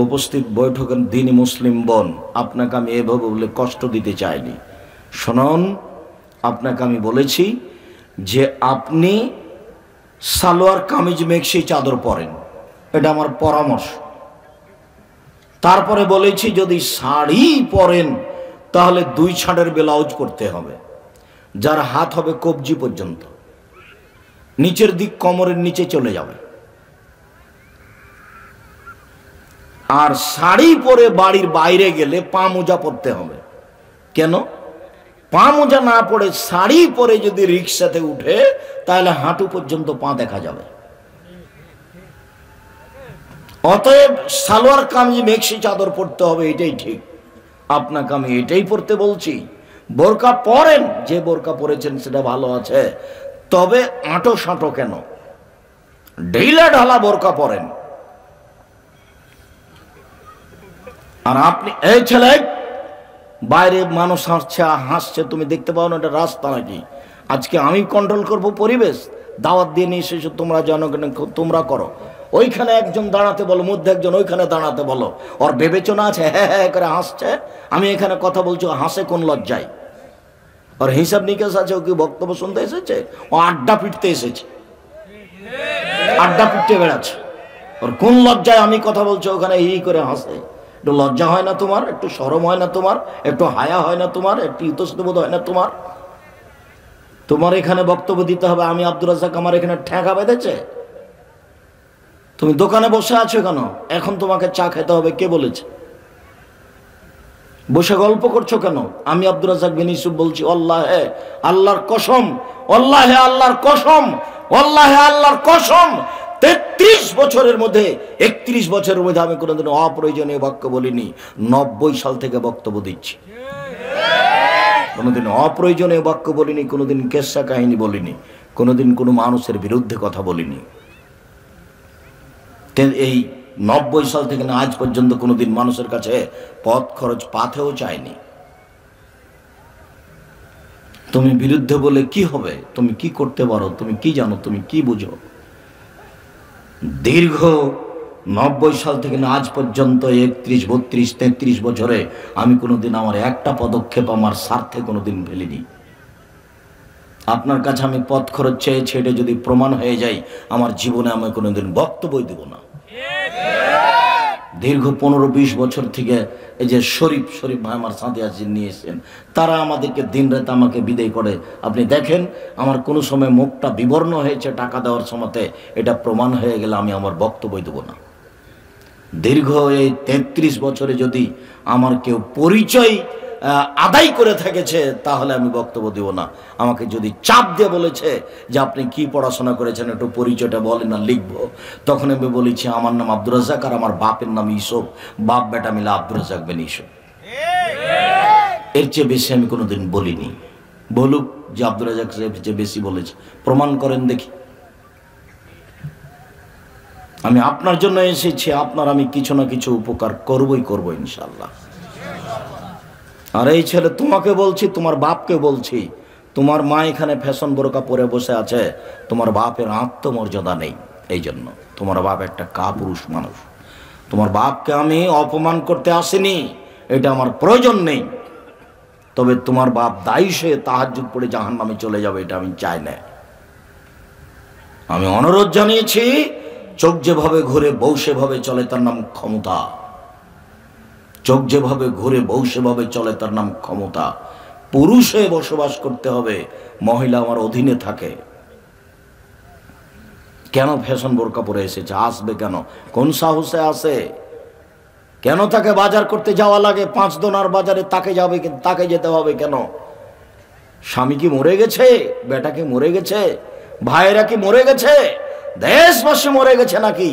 উপস্থিত বৈঠকের দিনী মুসলিম বোন, আপনাকে আমি এভাবে বলে কষ্ট দিতে চাইনি। শুনুন, আপনাকে আমি বলেছি যে আপনি সালোয়ার কামিজ মেক্সি চাদর পরেন, এটা আমার পরামর্শ। তারপরে বলেছি যদি শাড়ি পরেন তাহলে 2 ছাঁটের ব্লাউজ পরতে হবে, যার হাত হবে কবজি পর্যন্ত, নিচের দিক কোমরের নিচে চলে যাবে। আর শাড়ি পরে বাড়ির বাইরে গেলে পা মোজা পরতে হবে। কেন? পা মোজা না পরে শাড়ি পরে যদি রিক্সাতে উঠে তাহলে হাঁটু পর্যন্ত পা দেখা যাবে। অতএব সালোয়ার কামিজ মেক্সি চাদর পরতে হবে, এটাই ঠিক। আপনাকে আমি এটাই পরতে বলছি। বোরকা পরেন, যে বোরকা পরেছেন সেটা ভালো আছে, তবে আঁটো সাঁটো কেন, ঢিলা ঢালা বোরকা পরেন। আর আপনি, এই ছেলে, বাইরে মানুষ হাসছে তুমি দেখতে পাও না? এটা রাস্তা নাকি? আজকে আমি কন্ট্রোল করব পরিবেশ। দাওয়াত দিয়ে নিয়ে এসেছো তোমরা, জনগণ তোমরা করো। ওইখানে একজন দাঁড়াতে বলো, মধ্যে একজন ওইখানে দাঁড়াতে বলো। ওর বিবেচনা আছে, হ্যাঁ হ্যাঁ করে হাসছে, আমি এখানে কথা বলছি, হাসে কোন লজ্জায়? ওর হিসাব নিকেশ আছে, ও কি বক্তব্য শুনতে এসেছে? ও আড্ডা পিটতে এসেছে, আড্ডা পিটতে বেড়াচ্ছে। ওর কোন লজ্জায় আমি কথা বলছি ওখানে ই করে হাসে? একটু লজ্জা হয় না তোমার? একটু শরম হয় না তোমার? একটু হায়া হয় না তোমার? একটু ইতস্তবোধ হয় না তোমার? তোমার এখানে বক্তব্য দিতে হবে, আমি আব্দুর রাজ্জাক আমার এখানে ঠেকা বেঁধেছে? তুমি দোকানে বসে আছো কেন? এখন তোমাকে চা খেতে হবে, কে বলেছে? বসে গল্প করছো কেন? আমি আব্দুর রাজ্জাক বিন ইউসুফ বলছি, আল্লাহে আল্লাহর কসম, আল্লাহে আল্লাহর কসম, আল্লাহে আল্লাহর কসম, 33 বছরের মধ্যে 31 বছরের মধ্যে আমি কোনোদিন অপ্রয়োজনীয় বাক্য বলিনি। 90 সাল থেকে বক্তব্য দিচ্ছি, কোনোদিন অপ্রয়োজনীয় বাক্য বলিনি, কোনোদিন কেসা কাহিনী বলিনি, কোনোদিন কোনো মানুষের বিরুদ্ধে কথা বলিনি। এই 90 সাল থেকে না আজ পর্যন্ত কোনোদিন মানুষের কাছে পথ খরচ পাথেও চাইনি। তুমি বিরুদ্ধে বলে কি হবে? তুমি কি করতে পারো? তুমি কি জানো? তুমি কি বুঝো? দীর্ঘ 90 সাল থেকে না আজ পর্যন্ত 31, 32, 33 বছরে আমি কোনোদিন আমার একটা পদক্ষেপ আমার স্বার্থে কোনোদিন ফেলিনি। আপনার কাছে আমি পথ খরচ চেয়েছি, এটা যদি প্রমাণ হয়ে যায় আমার জীবনে আমি কোনোদিন বক্তব্যই দেব না। দীর্ঘ 15-20 বছর থেকে এই যে শরীফ ভাই আমার সাথে আসেন নিয়ে এসেছেন, তারা আমাদেরকে দিন রাত আমাকে বিদায় করে। আপনি দেখেন আমার কোনো সময় মুখটা বিবর্ণ হয়েছে টাকা দেওয়ার সময়তে, এটা প্রমাণ হয়ে গেলে আমি আমার বক্তব্যই দেব না। দীর্ঘ এই 33 বছরে যদি আমার কেউ পরিচয় আদায় করে থেকেছে তাহলে আমি বক্তব্য দেব না। আমাকে যদি চাপ দিয়ে বলেছে যে আপনি কি পড়াশোনা করেছেন একটু পরিচয়টা বলেন না, লিখবো, তখন আমি বলেছি আমার নাম আব্দুর রাজ্জাক আর আমার বাপের নাম ইউসুফ, বাপ বেটা মিলে আব্দুর রাজ্জাক বিন ইউসুফ। এর চেয়ে বেশি আমি কোনোদিন বলিনি। বলুক যে আব্দুর রাজ্জাক চেয়ে বেশি বলেছে, প্রমাণ করেন দেখি। আমি আপনার জন্য এসেছি, আপনার আমি কিছু না কিছু উপকার করবই করবো ইনশাআল্লাহ। আর এই ছেলে, তোমাকে বলছি, তোমার বাপকে বলছি, তোমার মা এখানে ফ্যাশন বোরকা পরে বসে আছে, তোমার বাপের আত্মমর্যাদা নেই, এই জন্য। তোমার বাপ একটা কাপুরুষ মানুষ। তোমার বাপকে আমি অপমান করতে আসিনি, এটা আমার প্রয়োজন নেই। তবে তোমার বাপ দায়ী সে তাহাজ্জুদ পড়ে জাহান্নামে চলে যাবে, এটা আমি চাই না। আমি অনুরোধ জানিয়েছি, চোখ যেভাবে ঘুরে বউ সেভাবে চলে, তার নাম ক্ষমতা। চোখ যেভাবে ঘুরে বউ সেভাবে চলে, তার নাম ক্ষমতা। পুরুষে বসবাস করতে হবে, মহিলা আমার অধীনে থাকে। কেন ফ্যাশন বোরকা পরে এসেছে? আসবে কেন? কোন সাহসে আসে? কেন তাকে বাজার করতে যাওয়া লাগে? 5 দোনার বাজারে তাকে যেতে হবে কেন? স্বামী কি মরে গেছে? বেটা কি মরে গেছে? ভাইয়েরা কি মরে গেছে? দেশবাসী মরে গেছে নাকি?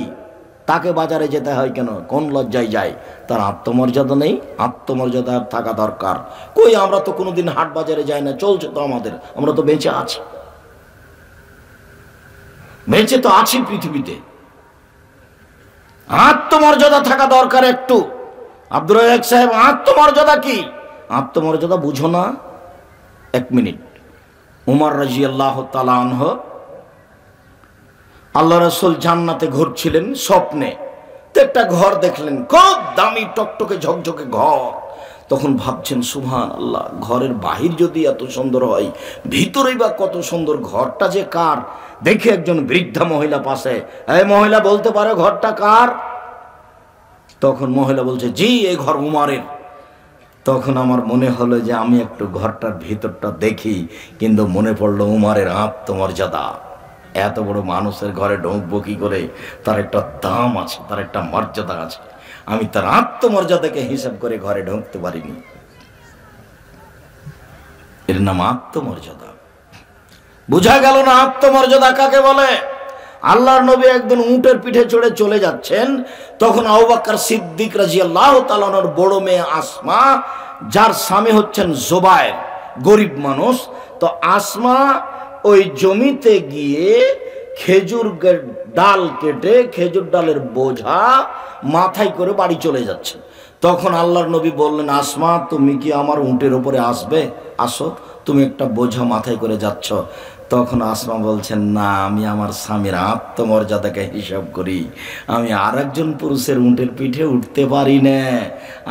তাকে বাজারে যেতে হয় কেন? কোন লজ্জায় যায়? তার আত্মমর্যাদা নেই। আত্মমর্যাদা থাকা দরকার। কই, আমরা তো কোনোদিন হাট বাজারে যাই না, চলছে তো আমাদের, আমরা তো বেঁচে আছি, বেঁচে তো আছি পৃথিবীতে। আত্মমর্যাদা থাকা দরকার একটু। আব্দুর রাজ্জাক সাহেব, আত্মমর্যাদা কি? আত্মমর্যাদা বুঝো না? এক মিনিট। উমর রাদিয়াল্লাহু তাআলা আনহু, আল্লাহ রাসূল জান্নাতে ঘুরছিলেন স্বপ্নে, তো একটা ঘর দেখলেন, খুব দামি টকটকে ঝকঝকে ঘর। তখন ভাবছেন সুবহানাল্লাহ, ঘরের বাহির যদি এত সুন্দর হয়, ভিতরেই বা কত সুন্দর। ঘরটা যে কার? দেখে একজন বৃদ্ধা মহিলা পাশে, এই মহিলা বলতে পারে ঘরটা কার? তখন মহিলা বলছে, জি, এই ঘর উমরের। তখন আমার মনে হলো যে আমি একটু ঘরটার ভিতরটা দেখি, কিন্তু মনে পড়লো উমরের আত্মমর্যাদা। এত বড় মানুষের ঘরে ঢুকবো কি করে? তার একটা দাম আছে, তার একটা মর্যাদা আছে। আমি তার আত্মমর্যাদাকে হিসাব করে ঘরে ঢুকতে পারিনি। এর নাম আত্মমর্যাদা। বুঝা গেল না আত্মমর্যাদা কাকে বলে? আল্লাহর নবী একদিন উটের পিঠে চড়ে চলে যাচ্ছেন, তখন আবু বকর সিদ্দিক রাদিয়াল্লাহু তাআলা আনহুর বড় মেয়ে আসমা, যার স্বামী হচ্ছেন জুবায়ের, গরিব মানুষ, তো আসমা ওই জমিতে গিয়ে খেজুর ডাল কেটে খেজুর ডালের বোঝা মাথায় করে বাড়ি চলে যাচ্ছে। তখন আল্লাহর নবী বললেন, আসমা, তুমি কি আমার উটের উপরে আসবে? আসো, তুমি একটা বোঝা মাথায় করে যাচ্ছ। তখন আসমা বলছেন, না, আমি আমার স্বামীর আত্মমর্যাদাকে হিসাব করি, আমি আর একজন পুরুষের উটের পিঠে উঠতে পারি না।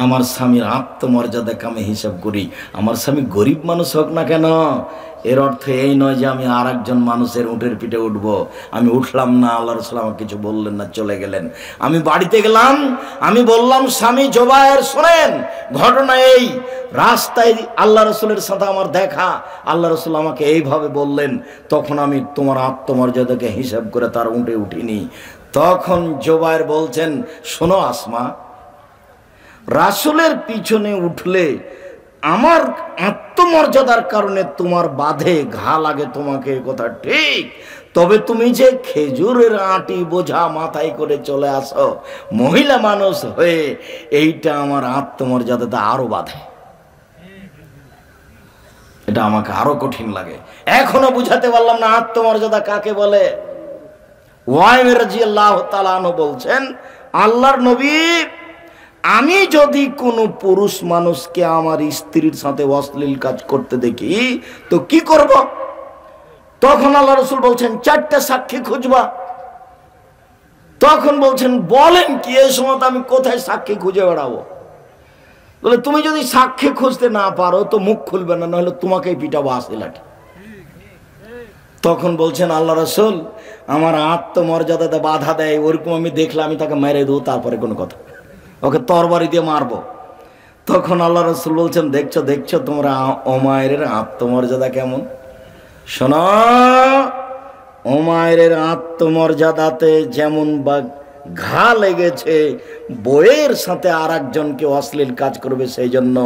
আমার স্বামীর আত্মমর্যাদাকে আমি হিসাব করি। আমার স্বামী গরিব মানুষ হোক না কেন, এর অর্থ এই নয় যে আমি আর একজন মানুষের উটের পিঠে উঠবো। আমি উঠলাম না, আল্লাহ রাসূল আমাকে কিছু বললেন না, চলে গেলেন। আমি বাড়িতে গেলাম, আমি বললাম, স্বামী জুবায়ের, শোনেন, ঘটনা এই, রাস্তায় আল্লাহ রাসূলের সাথে আমার দেখা, আল্লাহ রাসূল আমাকে এইভাবে বললেন। তখন আমি তোমার আত্মমর্যাদাকে হিসাব করে তার উঠে উঠিনি। তখন জুবায়ের বলছেন, শোনো আসমা, রাসূলের পিছনে উঠলে আমার আত্মমর্যাদার কারণে তোমার বাঁধে ঘা লাগে, তোমাকে কথা ঠিক, তবে তুমি যে খেজুরের আটি বোঝা মাথায় করে চলে আসো মহিলা মানুষ হয়ে, এইটা আমার আত্মমর্যাদাতে আরো বাঁধে, এটা আমাকে আরো কঠিন লাগে। এখনো বুঝাতে পারলাম না আত্মমর্যাদা কাকে বলে। ওয়াইমের রাদিয়াল্লাহু তাআলা আনহু বলছেন, আল্লাহর নবী, আমি যদি কোনো পুরুষ মানুষকে আমার স্ত্রীর সাথে অশ্লীল কাজ করতে দেখি তো কি করব? তখন আল্লাহ রাসূল বলছেন, 4টা সাক্ষী খুঁজবা। তখন বলছেন, বলেন কি? এই সময় আমি কোথায় সাক্ষী খুঁজে বেড়াবো? বলে, তুমি যদি সাক্ষী খুঁজতে না পারো তো মুখ খুলবে না, নাহলে তোমাকেই পিটাবো আসে লাঠি। তখন বলছেন আল্লাহ রাসূল, আমার আত্মমর্যাদাতে বাধা দেয়, ওরকম আমি দেখলে আমি তাকে মেরে দেবো, তারপরে কোনো কথা, ওকে তরবারি দিয়ে মারবো। তখন আল্লাহ রাসূল বলছেন, দেখছো দেখছো তোমরা উমাইরের আত্মমর্যাদা কেমন। শোনো, উমাইরের আত্মমর্যাদাতে যেমন বা ঘা লেগেছে বইয়ের সাথে আর একজনকে অশ্লীল কাজ করবে, সেই জন্য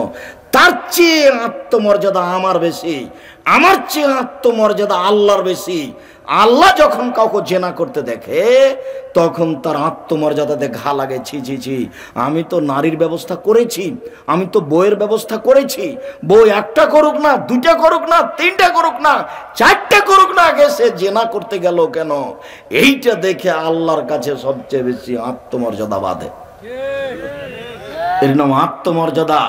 তার চেয়ে আত্মমর্যাদা আমার বেশি, আমার চেয়ে আত্মমর্যাদা আল্লাহর বেশি। আল্লাহ যখন কাউকে জেনা করতে দেখে তখন তার আত্মমর্যাদাতে ঘা লাগে। ছি ছি ছি, আমি তো নারীর ব্যবস্থা করেছি, আমি তো বইয়ের ব্যবস্থা করেছি, বই একটা করুক না, 2টা করুক না, 3টা করুক না, 4টা করুক না, আগে সে জেনা করতে গেল কেন? এইটা দেখে আল্লাহর কাছে সবচেয়ে বেশি আত্মমর্যাদা বাঁধে। এর নাম আত্মমর্যাদা।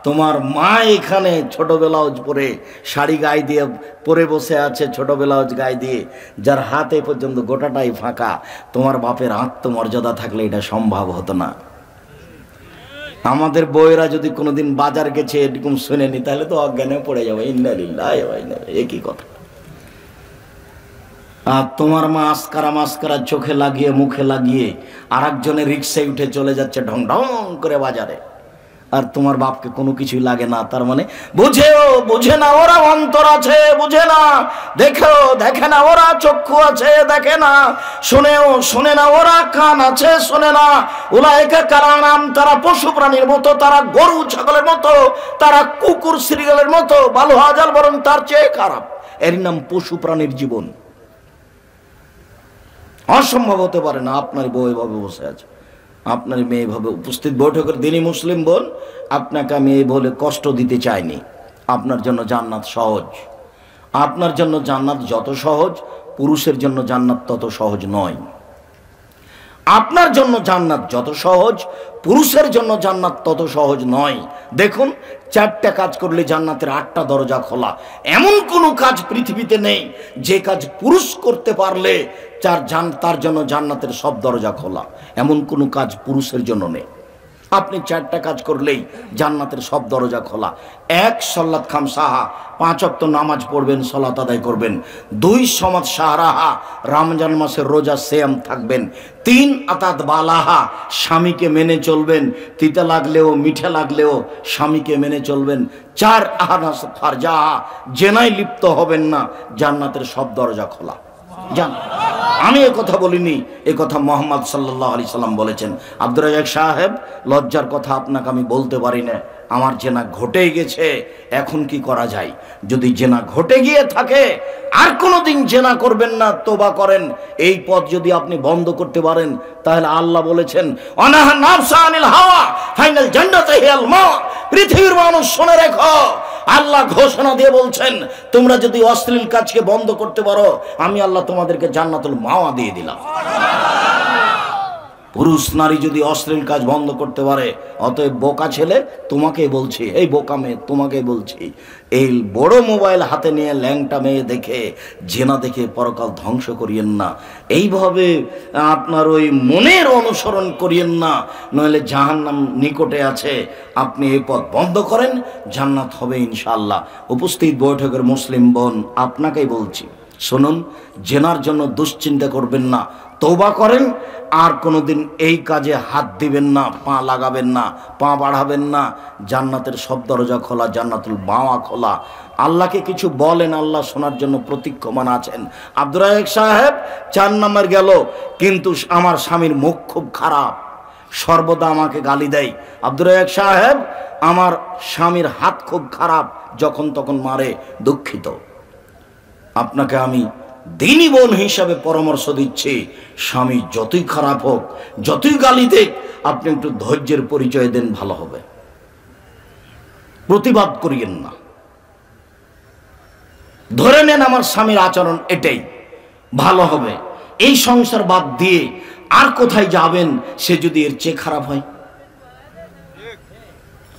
তোমার মা এখানে ছোট ব্লাউজ পরে, শাড়ি গায়ে দিয়ে পরে বসে আছে, ছোট ব্লাউজ গায়ে দিয়ে, যার হাতে পর্যন্ত গোটাটাই ফাঁকা, তোমার বাপের আত্মমর্যাদা থাকলে এটা সম্ভব হতো না। আমাদের বউয়েরা যদি কোনোদিন বাজার গেছে এরকম শুনেনি, তাহলে তো অজ্ঞানে পড়ে যাবে। ইন্না লিল্লাহি ওয়া ইন্না ইলাইহি, একই কথা। আর তোমার মা আসকারা মাস্কারা চোখে লাগিয়ে মুখে লাগিয়ে আর একজনের রিক্সায় উঠে চলে যাচ্ছে ঢং ঢং করে বাজারে, আর তোমার বাপকে কোনো কিছুই লাগে না। তার মানে বুঝে না ওরা অন্তর আছে, বুঝে না, দেখে না ওরা চক্ষু আছে, দেখে না, শোনে না ওরা কান আছে, শোনে না। উলাইকা কারানাম, তারা পশু প্রাণীর মতো, তারা গরু ছাগলের মতো, তারা কুকুর শ্রীগালের মতো, ভালো হাজাল বরং তার চেয়ে খারাপ। এর নাম পশু প্রাণীর জীবন। অসম্ভব হতে পারে না। আপনার বউ এভাবে বসে আছে, আপনার মেয়ে এভাবে উপস্থিত বৈঠকের দিনই মুসলিম বোন, আপনাকে আমি এই বলে কষ্ট দিতে চাইনি। আপনার জন্য জান্নাত সহজ। আপনার জন্য জান্নাত যত সহজ, পুরুষের জন্য জান্নাত তত সহজ নয়। আপনার জন্য জান্নাত যত সহজ, পুরুষের জন্য জান্নাত তত সহজ নয়। দেখুন, 4টা কাজ করলে জান্নাতের 8টা দরজা খোলা। এমন কোনো কাজ পৃথিবীতে নেই যে কাজ পুরুষ করতে পারলে তার জন্য জান্নাতের সব দরজা খোলা। এমন কোনো কাজ পুরুষের জন্য নেই। আপনি 4টা কাজ করলেই জান্নাতের সব দরজা খোলা। 1 সলাত খামসাহা, 5 ওয়াক্ত নামাজ পড়বেন, সালাত আদায় করবেন। 2 সমাত শাহরাহা, রমজান মাসের রোজা সিয়াম থাকবেন। 3 আতাত বালাহা, স্বামীকে মেনে চলবেন, তিতা লাগলেও মিঠা লাগলেও স্বামীকে মেনে চলবেন। 4 আহনাস ফারজাহা, জেনায় লিপ্ত হবেন না, জান্নাতের সব দরজা খোলা। জান, আমি এ কথা বলিনি, এ কথা মোহাম্মদ সাল্লাল্লাহু আলাইহি সাল্লাম বলেছেন। আব্দুর রাজ্জাক সাহেব, লজ্জার কথা আপনাকে আমি বলতে পারি না, আমার জেনা ঘটে গেছে, এখন কি করা যায়? যদি জেনা ঘটে গিয়ে থাকে আর কোনোদিন জেনা করবেন না, তওবা করেন। এই পথ যদি আপনি বন্ধ করতে পারেন, তাহলে আল্লাহ বলেছেন অনাহা নাফসা আনিল হাওয়া ফাইনাল জান্নাতু হিয়াল মা। পৃথিবীর মানুষ শুনে রেখো, আল্লাহ ঘোষণা দিয়ে বলছেন, তোমরা যদি অশ্লীল কাজকে বন্ধ করতে পারো, আমি আল্লাহ তোমাদেরকে জান্নাতুল মাওয়া দিয়ে দিলাম। পুরুষ নারী যদি অশ্লীল কাজ বন্ধ করতে পারে, অতএব বোকা ছেলে তোমাকেই বলছি, এই বোকা মেয়ে তোমাকেই বলছি, এই বড় মোবাইল হাতে নিয়ে ল্যাংটা মেয়ে দেখে, জেনা দেখে পরকাল ধ্বংস করিয়েন না। এইভাবে আপনার ওই মনের অনুসরণ করিয়েন না, নইলে জাহান্নাম নিকটে আছে। আপনি এই পথ বন্ধ করেন, জান্নাত হবে ইনশাআল্লাহ। উপস্থিত বৈঠকের মুসলিম বোন, আপনাকেই বলছি, শুনুন, জেনার জন্য দুশ্চিন্তা করবেন না, তওবা করেন। আর কোনোদিন এই কাজে হাত দিবেন না, পা লাগাবেন না, পা বাড়াবেন না। জান্নাতের সব দরজা খোলা, জান্নাতুল মাওয়া খোলা। আল্লাহকে কিছু বলেন, আল্লাহ শোনার জন্য প্রতীক্ষমান আছেন। আব্দুর রাজ্জাক সাহেব 4 নম্বর গেল, কিন্তু আমার স্বামীর মুখ খুব খারাপ, সর্বদা আমাকে গালি দেয়। আব্দুর রাজ্জাক সাহেব, আমার স্বামীর হাত খুব খারাপ, যখন তখন মারে। দুঃখিত, আপনাকে আমি দিনী বোন হিসাবে পরামর্শ দিচ্ছি, স্বামী যতই খারাপ হোক, যতই গালি দেখ, আপনি একটু ধৈর্যের পরিচয় দেন, ভালো হবে। প্রতিবাদ করিয়েন না, ধরে নেন আমার স্বামীর আচরণ এটাই, ভালো হবে। এই সংসার বাদ দিয়ে আর কোথায় যাবেন, সে যদি এর চেয়ে খারাপ হয়?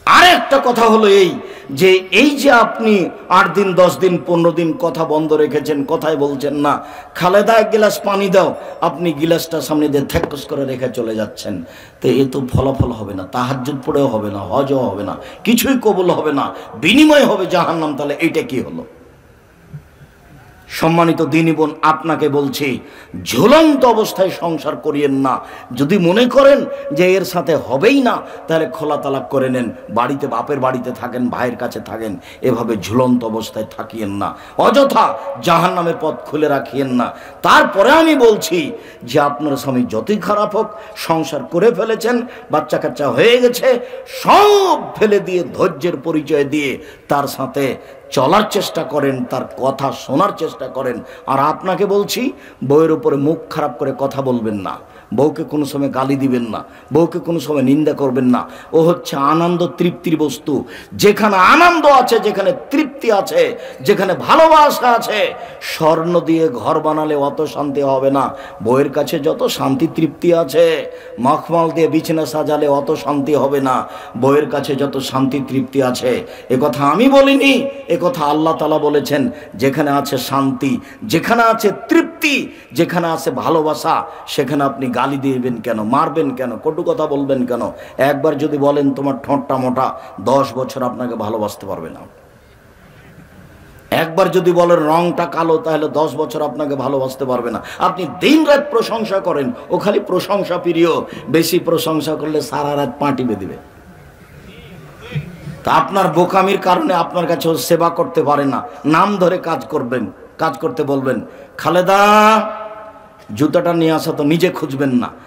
আর একটা কথা হলো এই যে, এই যে আপনি 8 দিন 10 দিন 15 দিন কথা বন্ধ রেখেছেন, কথাই বলছেন না। খালেদা, 1 গ্লাস পানি দাও, আপনি গিলাসটা সামনে দিয়ে থ্যাকস করে রেখে চলে যাচ্ছেন। তো এ তো ফলাফল হবে না, তাহাজ্জুদ পড়েও হবে না, হজও হবে না, কিছুই কবুল হবে না, বিনিময় হবে জাহান্নাম। তাহলে এইটা কি হলো? সম্মানিত দিনী বোন, আপনাকে বলছি, ঝুলন্ত অবস্থায় সংসার করিয়েন না। যদি মনে করেন যে এর সাথে হবেই না, তাহলে খোলা তালাক করে নেন, বাড়িতে, বাপের বাড়িতে থাকেন, ভাইয়ের কাছে থাকেন। এভাবে ঝুলন্ত অবস্থায় থাকিয়েন না, অযথা জাহান্নামের পথ খুলে রাখিয়েন না। তারপরে আমি বলছি যে, আপনার স্বামী যতই খারাপ হোক, সংসার করে ফেলেছেন, বাচ্চা কাচ্চা হয়ে গেছে, সব ফেলে দিয়ে ধৈর্যের পরিচয় দিয়ে তার সাথে চলার চেষ্টা করেন, তার কথা শোনার চেষ্টা করেন। আর আপনাকে বলছি, বউয়ের উপরে মুখ খারাপ করে কথা বলবেন না, বউকে কোনো সময় গালি দিবেন না, বউকে কোনো সময় নিন্দা করবেন না। ও হচ্ছে আনন্দ তৃপ্তির বস্তু। যেখানে আনন্দ আছে, যেখানে তৃপ্তি আছে, যেখানে ভালোবাসা আছে, স্বর্ণ দিয়ে ঘর বানালে অত শান্তি হবে না। বউয়ের কাছে যত শান্তি তৃপ্তি আছে, মখমল দিয়ে বিছানা সাজালে অত শান্তি হবে না। বউয়ের কাছে যত শান্তি তৃপ্তি আছে, এ কথা আমি বলিনি, এ কথা আল্লাহ তাআলা বলেছেন। যেখানে আছে শান্তি, যেখানে আছে তৃপ্তি, যেখানে আছে ভালোবাসা, সেখানে আপনি গালি দিবেন কেন, মারবেন কেন, কটু কথা বলবেন কেন? একবার যদি বলেন তোমার ঠোঁটটা মোটা, 10 বছর আপনাকে ভালোবাসতে পারবে না। একবার যদি বলেন রংটা কালো, তাহলে 10 বছর আপনাকে ভালোবাসতে পারবে না। আপনি দিন রাত প্রশংসা করেন, ও খালি প্রশংসা প্রিয়, বেশি প্রশংসা করলে সারা রাত পাঁটি বেঁধে। তা আপনার বোকামির কারণে আপনার কাছে ও সেবা করতে পারে না। নাম ধরে কাজ করবেন, কাজ করতে বলবেন, খালেদা জুতাটা নিয়ে আসা, তো নিজে খুঁজবেন না।